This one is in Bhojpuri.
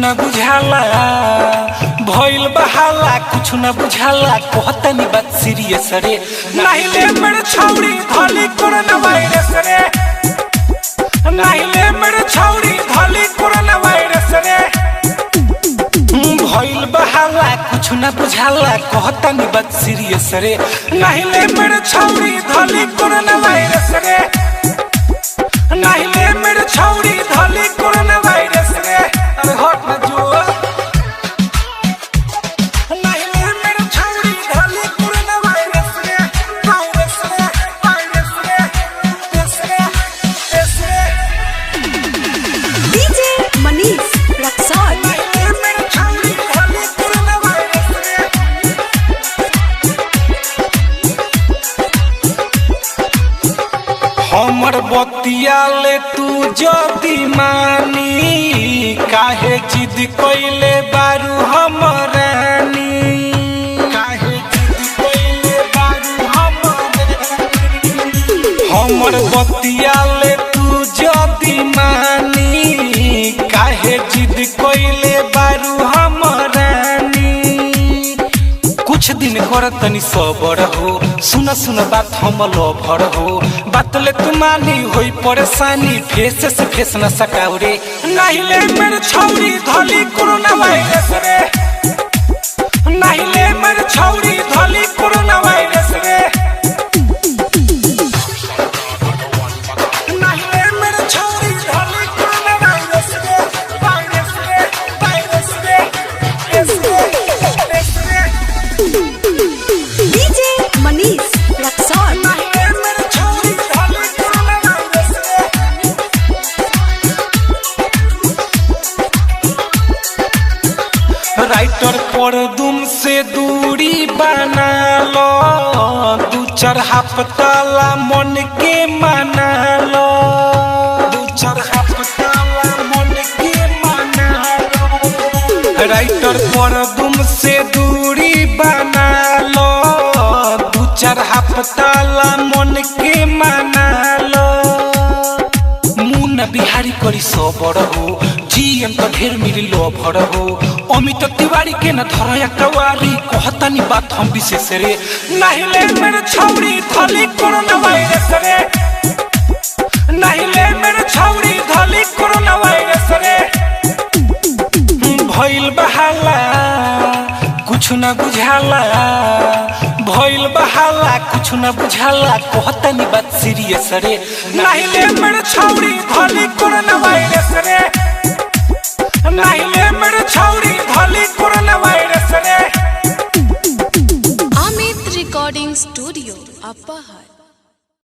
न बुझाला भइल बहाला कुछ न बुझाला कहतनी बात सीरियस रे नहीं ले मेरे छौड़ी धली कोरोना वायरस रे नहीं ले मेरे छौड़ी धली कोरोना वायरस रे भइल बहाला कुछ न बुझाला कहतनी बात सीरियस रे नहीं ले मेरे छौड़ी धली कोरोना वायरस रे नहीं ले मेरे छौड़ी धली कोरोना वायरस रे अरे हट ना जो नहीं ले मेरे छौड़ी धली कोरोना वायरस रे वायरस रे वायरस रे देश रे डीजे मनीष रक्सौल नहीं ले मेरे छौड़ी धली कोरोना वायरस रे हमर बतिया ले तू जदी मानी काहे जिद कइले बारू हमरानी काहे जिद कइले बारू हमरानी हमर बतिया ले तू जदी मानी काहे जिद कइले बारू हमरानी कुछ दिन कर तनी सबर हो सुन सुन बात हम लभर हो बात ले तू मानी होई परेशानी फेस से फेस न सकाऊ रे नहीं ले मेरे छौड़ी धली कोरोना वायरस रे नहीं ले मेरे छौड़ी धली कोरोना वायरस रे नहीं ले मेरे छौड़ी धली कोरोना वायरस रे वायरस रे वायरस रे देश रे डीजे मनीष रक्सौल राइटर पर दुम से दूरी बना लो दू चार हफ्ताला मन के मना लो दू चार हफ्ताला मन के मना लो राइटर पर दुम से दूरी बना लो दू चार हफ्ताला मन के मना लो मुन्ना बिहारी करी सबर हो जीएम तो ढेर मिली लोभर हो अमित तिवारी के न धरया कवारी कहतनी बात हम विशेष रे नहीं ले मेरे छौड़ी धली कोरोना वायरस रे नहीं ले मेरे छौड़ी धली कोरोना वायरस रे भइल बहाला कुछ न बुझाला भइल बहाला कुछ न बुझाला कहतनी बात सीरियस रे नहीं ले मेरे छौड़ी धली कोरोना वायरस रे